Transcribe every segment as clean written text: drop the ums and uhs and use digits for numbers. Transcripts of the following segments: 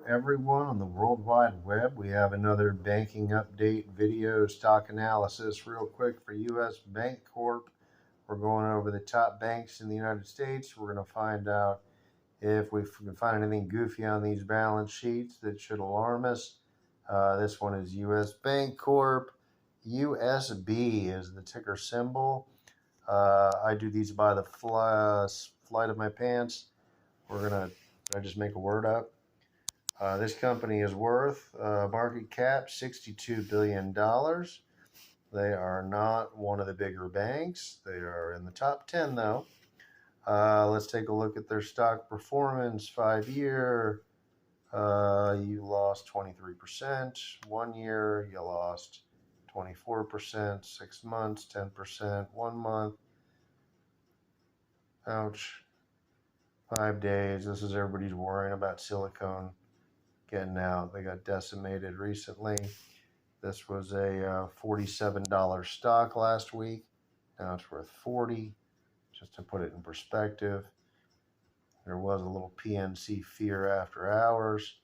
everyone on the World Wide Web. We have another banking update video stock analysis real quick for U.S. Bank Corp. We're going over the top banks in the United States. We're going to find out if we can find anything goofy on these balance sheets that should alarm us. This one is U.S. Bank Corp. USB is the ticker symbol. I do these by the flight of my pants. I just make a word up? This company is worth market cap $62 billion. They are not one of the bigger banks. They are in the top 10 though. Let's take a look at their stock performance. 5-year, you lost 23%. 1 year, you lost 24%. 6 months, 10%. 1 month, ouch. 5 days. This is everybody's worrying about silicone getting out. They got decimated recently. This was a $47 stock last week. Now it's worth 40. Just to put it in perspective, there was a little PNC fear after hours,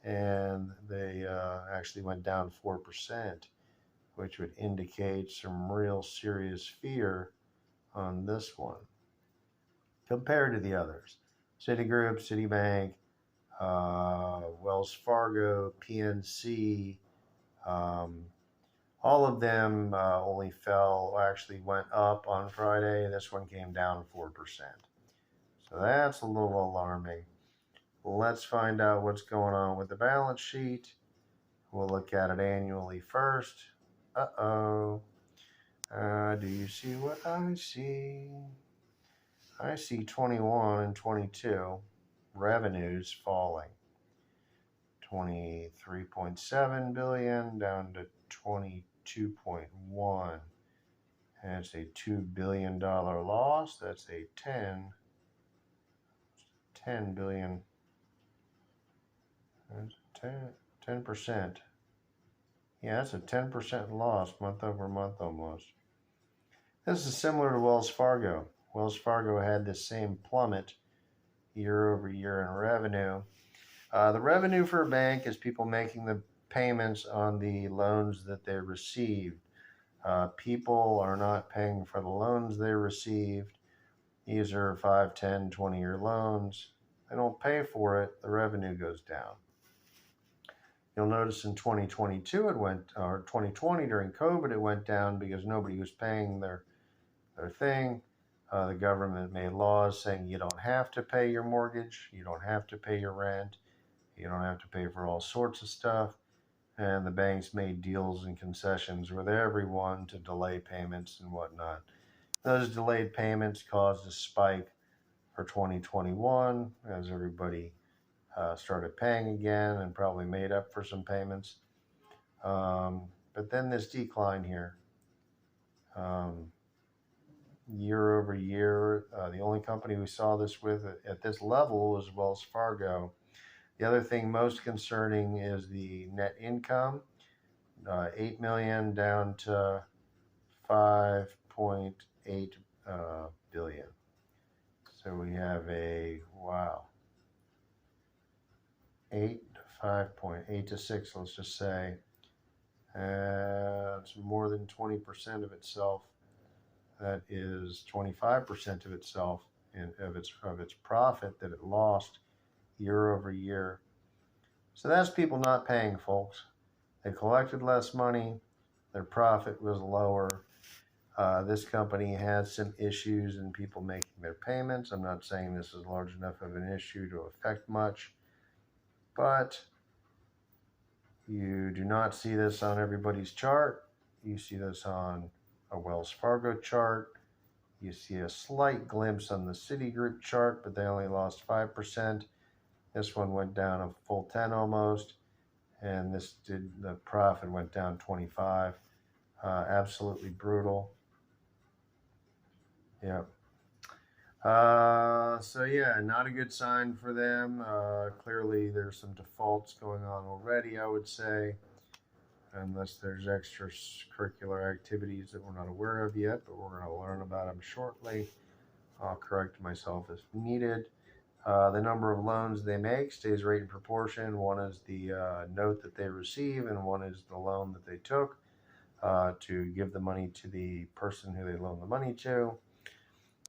and they actually went down 4%, which would indicate some real serious fear on this one compared to the others. Citigroup, Citibank, Wells Fargo, PNC, all of them only actually went up on Friday. This one came down 4%. So that's a little alarming. Let's find out what's going on with the balance sheet. We'll look at it annually first. Do you see what I see? I see 21 and 22 revenues falling. 23.7 billion down to 22.1. That's a $2 billion loss. That's a 10 billion. That's 10%. Yeah, that's a 10% loss month over month almost. This is similar to Wells Fargo. Wells Fargo had the same plummet year over year in revenue. The revenue for a bank is people making the payments on the loans that they received. People are not paying for the loans they received. These are 5, 10, 20-year loans. They don't pay for it, the revenue goes down. You'll notice in 2022 or 2020 during COVID, it went down because nobody was paying their thing. The government made laws saying you don't have to pay your mortgage, you don't have to pay your rent, you don't have to pay for all sorts of stuff. And the banks made deals and concessions with everyone to delay payments and whatnot. Those delayed payments caused a spike for 2021 as everybody started paying again and probably made up for some payments. But then this decline here. Year over year, the only company we saw this with at this level was Wells Fargo. The other thing most concerning is the net income, 8 million down to 5.8 billion. So we have a 5.8 to 6. Let's just say it's more than 20% of itself. That is 25% of itself of its profit that it lost year over year. So that's people not paying, folks. They collected less money. Their profit was lower. This company had some issues in people making their payments. I'm not saying this is large enough of an issue to affect much, but you do not see this on everybody's chart. You see this on a Wells Fargo chart. You see a slight glimpse on the Citigroup chart, but they only lost 5%. This one went down a full 10 almost, and the profit went down 25. Absolutely brutal. Yep. So yeah, not a good sign for them. Clearly there's some defaults going on already, I would say, unless there's extracurricular activities that we're not aware of yet, but we're going to learn about them shortly. I'll correct myself if needed. The number of loans they make stays right in proportion. One is the note that they receive, and one is the loan that they took to give the money to the person who they loaned the money to.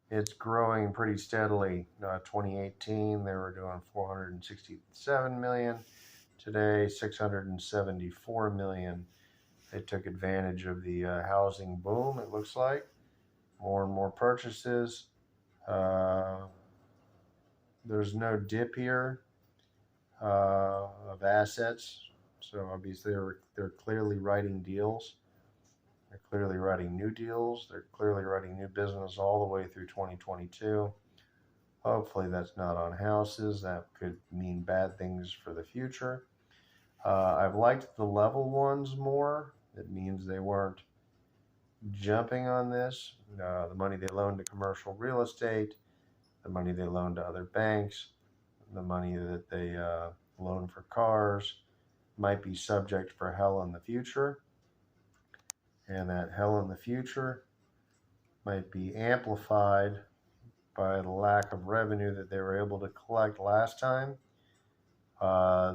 It's growing pretty steadily. 2018, they were doing 467 million. Today, 674 million. They took advantage of the housing boom, it looks like. More and more purchases. There's no dip here of assets. So obviously they're clearly writing deals. They're clearly writing new deals. They're clearly writing new business all the way through 2022. Hopefully that's not on houses. That could mean bad things for the future. I've liked the level ones more. It means they weren't jumping on this. The money they loaned to commercial real estate, the money they loaned to other banks, the money that they loan for cars might be subject for hell in the future. And that hell in the future might be amplified by the lack of revenue that they were able to collect last time.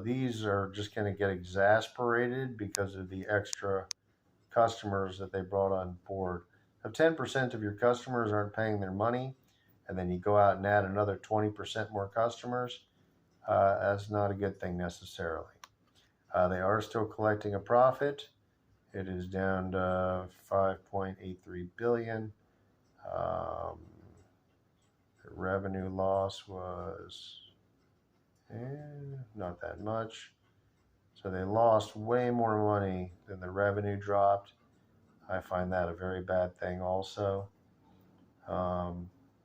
These are just going to get exasperated because of the extra customers that they brought on board. If 10% of your customers aren't paying their money, and then you go out and add another 20% more customers, that's not a good thing necessarily. They are still collecting a profit. It is down to 5.83 billion. The revenue loss was not that much. So they lost way more money than the revenue dropped. I find that a very bad thing also.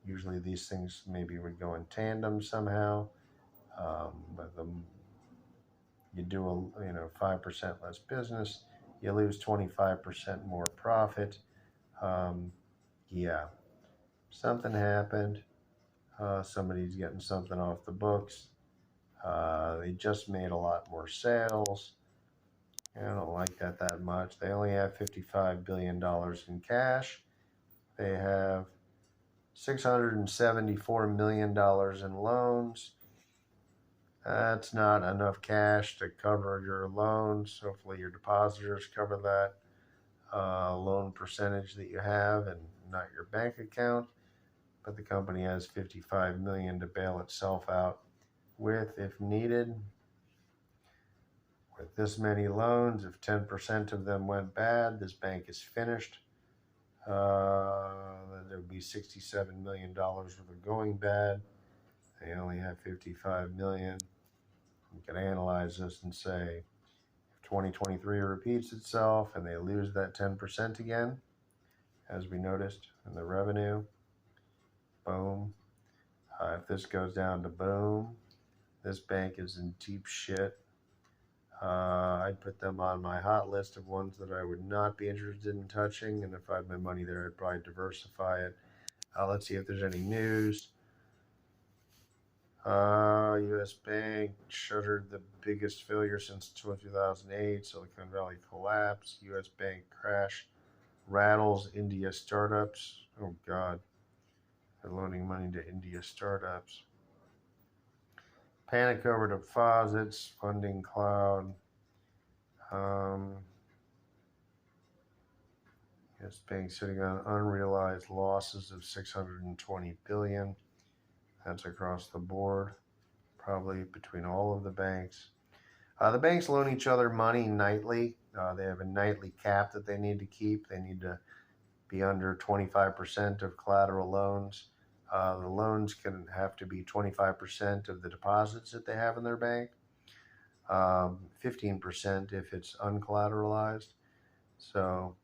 Usually these things maybe would go in tandem somehow. But you do 5% less business, you lose 25% more profit. Yeah, something happened. Somebody's getting something off the books. They just made a lot more sales. I don't like that much. They only have $55 billion in cash. They have $674 million in loans. That's not enough cash to cover your loans. Hopefully your depositors cover that loan percentage that you have and not your bank account. But the company has $55 million to bail itself out with if needed. With this many loans, if 10% of them went bad, this bank is finished. There would be $67 million worth of going bad. They only have $55 million. You can analyze this and say, if 2023 repeats itself and they lose that 10% again, as we noticed in the revenue, boom. If this goes down to boom, this bank is in deep shit. I'd put them on my hot list of ones that I would not be interested in touching, and if I had my money there, I'd probably diversify it. Let's see if there's any news. U.S. Bank shuttered the biggest failure since 2008. Silicon Valley collapse. U.S. Bank crash rattles India startups. Oh, God. They're loaning money to India startups. Panic over deposits. Funding cloud. U.S. Bank sitting on unrealized losses of $620 billion. That's across the board, probably between all of the banks. The banks loan each other money nightly. They have a nightly cap that they need to keep. They need to be under 25% of collateral loans. The loans can have to be 25% of the deposits that they have in their bank. 15% if it's uncollateralized. So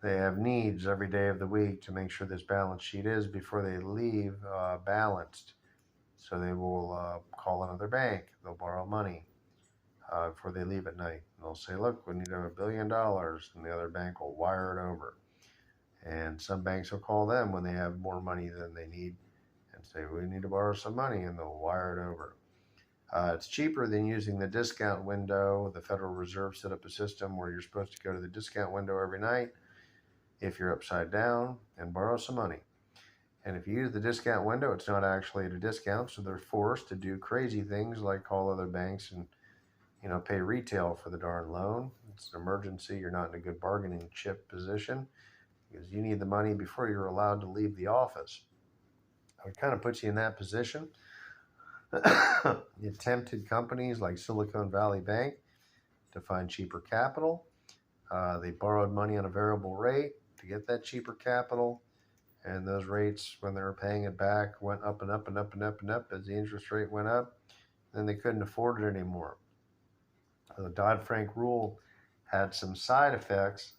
they have needs every day of the week to make sure this balance sheet is, before they leave, balanced. So they will call another bank. They'll borrow money before they leave at night. And they'll say, look, we need $1 billion. And the other bank will wire it over. And some banks will call them when they have more money than they need and say, we need to borrow some money, and they'll wire it over. It's cheaper than using the discount window. The Federal Reserve set up a system where you're supposed to go to the discount window every night if you're upside down and borrow some money. And if you use the discount window, it's not actually at a discount, so they're forced to do crazy things like call other banks and pay retail for the darn loan. It's an emergency. You're not in a good bargaining chip position because you need the money before you're allowed to leave the office. It kind of puts you in that position. It tempted companies like Silicon Valley Bank to find cheaper capital. They borrowed money on a variable rate to get that cheaper capital. And those rates, when they were paying it back, went up and up and up and up and up as the interest rate went up. Then they couldn't afford it anymore. The Dodd-Frank rule had some side effects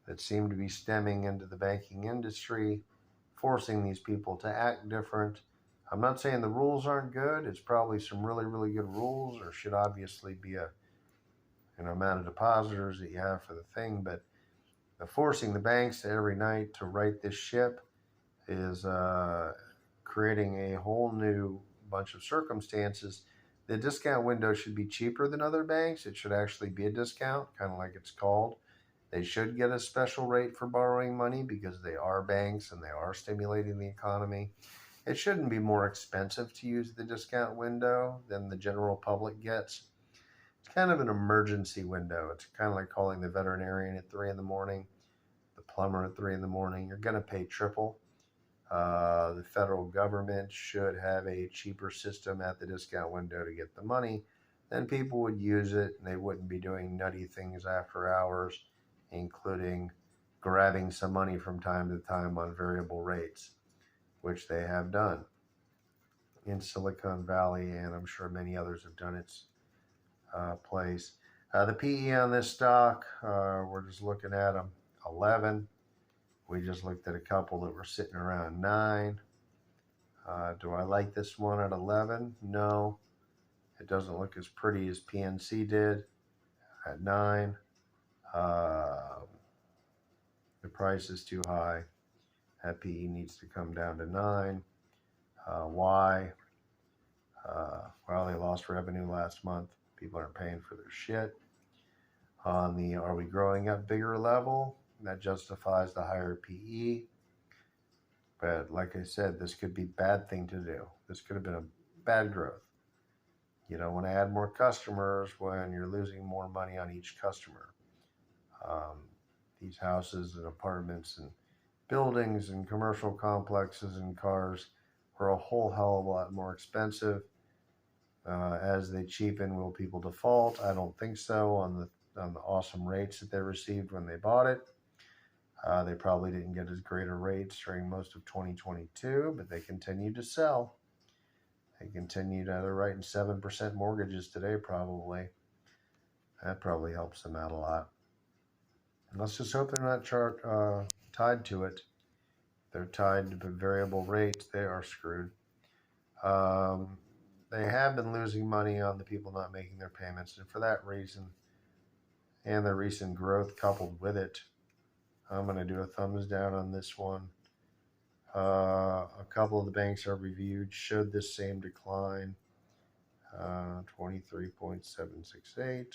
that seemed to be stemming into the banking industry, forcing these people to act different. I'm not saying the rules aren't good. It's probably some really, really good rules. There should obviously be a amount of depositors that you have for the thing, but forcing the banks to every night to right this ship is creating a whole new bunch of circumstances. The discount window should be cheaper than other banks. It should actually be a discount, kind of like it's called. They should get a special rate for borrowing money because they are banks and they are stimulating the economy. It shouldn't be more expensive to use the discount window than the general public gets. It's kind of an emergency window. It's kind of like calling the veterinarian at 3 in the morning, the plumber at 3 in the morning. You're going to pay triple. The federal government should have a cheaper system at the discount window to get the money. Then people would use it and they wouldn't be doing nutty things after hours, including grabbing some money from time to time on variable rates, which they have done in Silicon Valley, and I'm sure many others have done its place. The PE on this stock, we're just looking at them, 11. We just looked at a couple that were sitting around 9. Do I like this one at 11? No. It doesn't look as pretty as PNC did at 9. The price is too high. That PE needs to come down to 9. Why? Well, they lost revenue last month. People aren't paying for their shit. On the are we growing at bigger level, that justifies the higher PE. But like I said, this could be a bad thing to do. This could have been a bad growth. You don't want to add more customers when you're losing more money on each customer. These houses and apartments and buildings and commercial complexes and cars are a whole hell of a lot more expensive. As they cheapen, will people default? I don't think so on the awesome rates that they received when they bought it. They probably didn't get as great a rates during most of 2022, but they continued to sell. They continued, they're writing 7% mortgages today probably. That probably helps them out a lot. And let's just hope they're not tied to it. If they're tied to variable rates, they are screwed. They have been losing money on the people not making their payments, and for that reason, and the recent growth coupled with it, I'm going to do a thumbs down on this one. A couple of the banks I've reviewed showed this same decline, 23.768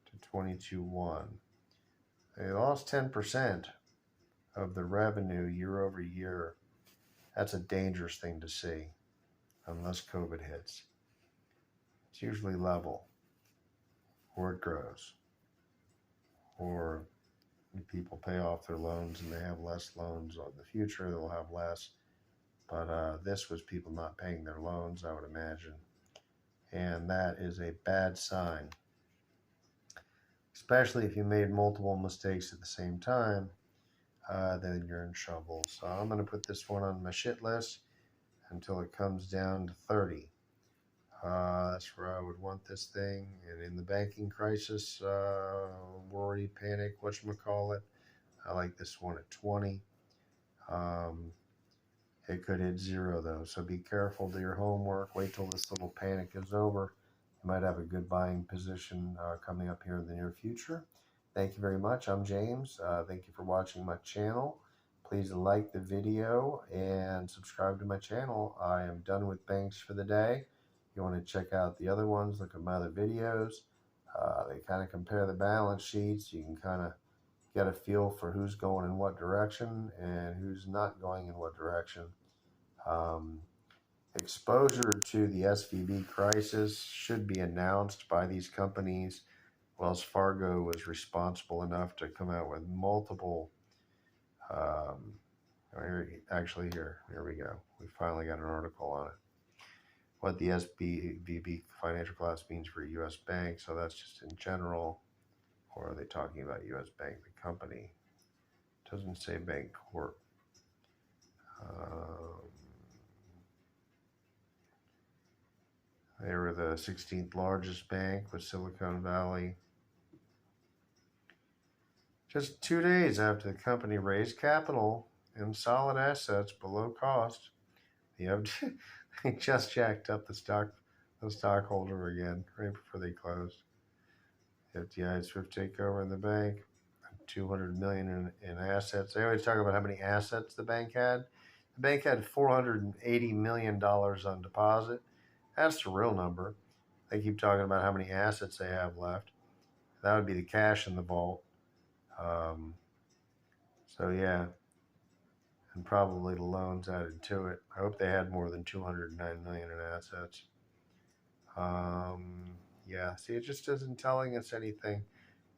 to 22.1. They lost 10% of the revenue year over year. That's a dangerous thing to see unless COVID hits. It's usually level, or it grows, or people pay off their loans and they have less loans in the future, they'll have less. But this was people not paying their loans, I would imagine. And that is a bad sign. Especially if you made multiple mistakes at the same time, then you're in trouble. So I'm going to put this one on my shit list until it comes down to 30. That's where I would want this thing. And in the banking crisis, worry, panic, whatchamacallit, I like this one at 20. It could hit 0 though, so be careful, do your homework, wait till this little panic is over. You might have a good buying position coming up here in the near future. Thank you very much. I'm James. Thank you for watching my channel. Please like the video and subscribe to my channel. I am done with banks for the day. If you want to check out the other ones, look at my other videos. They kind of compare the balance sheets. You can kind of get a feel for who's going in what direction and who's not going in what direction. Um, Exposure to the SVB crisis should be announced by these companies. Wells Fargo was responsible enough to come out with multiple. Um, here we go. We finally got an article on it. What the SVB financial collapse means for a U.S. bank. So that's just in general, or are they talking about U.S. Bank, the company? It doesn't say Bank Corp. Um, they were the 16th largest bank with Silicon Valley. Just 2 days after the company raised capital and solid assets below cost, the FD, they just jacked up the stockholder again right before they closed. FDI's swift takeover in the bank, 200 million in assets. They always talk about how many assets the bank had. The bank had $480 million on deposit. That's the real number. They keep talking about how many assets they have left. That would be the cash in the vault. So yeah, and probably the loans added to it. I hope they had more than 209 million in assets. Yeah, see, it just isn't telling us anything.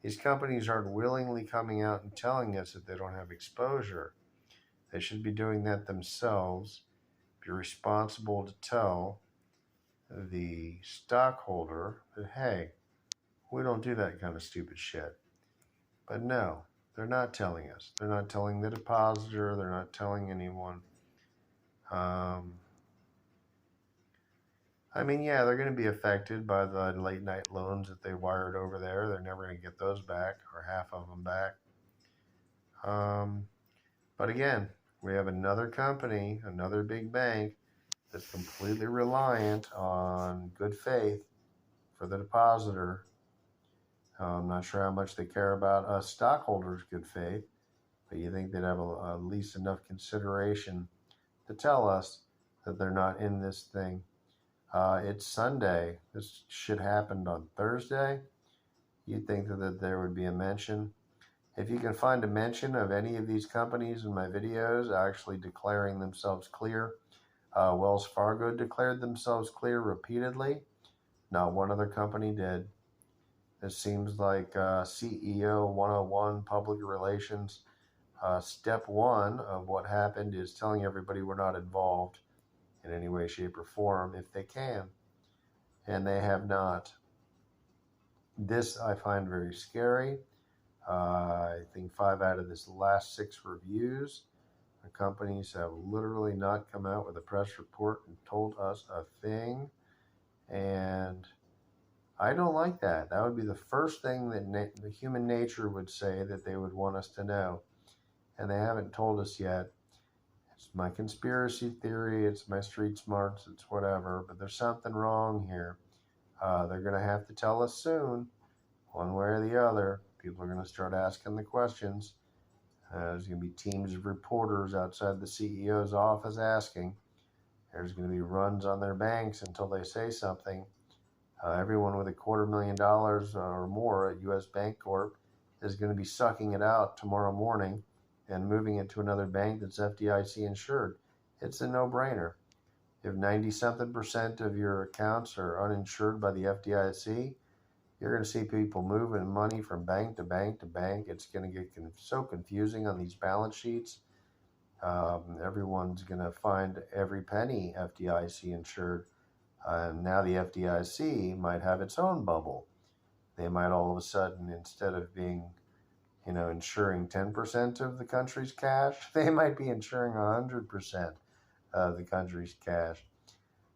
These companies aren't willingly coming out and telling us that they don't have exposure. They should be doing that themselves. Be responsible to tell the stockholder that, hey, we don't do that kind of stupid shit. But no, they're not telling us. They're not telling the depositor. They're not telling anyone. I mean, yeah, they're going to be affected by the late night loans that they wired over there. They're never going to get those back, or half of them back. But again, we have another company, another big bank that's completely reliant on good faith for the depositor. I'm not sure how much they care about us stockholders' good faith, but you think they'd have at least enough consideration to tell us that they're not in this thing. It's Sunday. This shit happened on Thursday. You'd think that there would be a mention. If you can find a mention of any of these companies in my videos actually declaring themselves clear, Wells Fargo declared themselves clear repeatedly. Not one other company did. It seems like CEO 101 public relations. Step one of what happened is telling everybody we're not involved in any way, shape, or form if they can. And they have not. This I find very scary. I think 5 out of this last 6 reviews, the companies have literally not come out with a press report and told us a thing. And I don't like that. That would be the first thing that the human nature would say that they would want us to know. And they haven't told us yet. It's my conspiracy theory. It's my street smarts. It's whatever. But there's something wrong here. They're going to have to tell us soon, one way or the other. People are going to start asking the questions. There's going to be teams of reporters outside the CEO's office asking. There's going to be runs on their banks until they say something. Everyone with $250,000 or more at U.S. Bank Corp is going to be sucking it out tomorrow morning and moving it to another bank that's FDIC insured. It's a no-brainer. If 90-something% of your accounts are uninsured by the FDIC, you're going to see people moving money from bank to bank to bank. It's going to get so confusing on these balance sheets. Everyone's going to find every penny FDIC insured. Now the FDIC might have its own bubble. They might all of a sudden, instead of being, insuring 10% of the country's cash, they might be insuring 100% of the country's cash.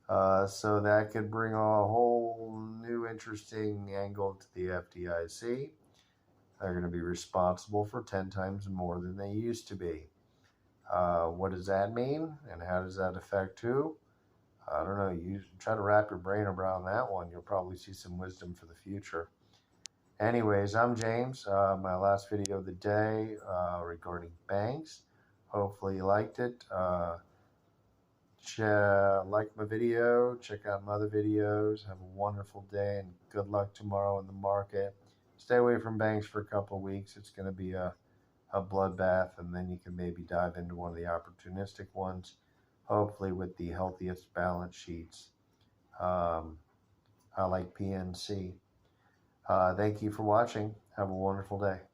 So that could bring a whole new interesting angle to the FDIC. They're going to be responsible for 10 times more than they used to be. What does that mean? And how does that affect who? I don't know. You try to wrap your brain around that one. You'll probably see some wisdom for the future. Anyways, I'm James. My last video of the day regarding banks. Hopefully you liked it. Like my video. Check out my other videos. Have a wonderful day and good luck tomorrow in the market. Stay away from banks for a couple of weeks. It's going to be a a bloodbath, and then you can maybe dive into one of the opportunistic ones, hopefully with the healthiest balance sheets. I like PNC. Thank you for watching. Have a wonderful day.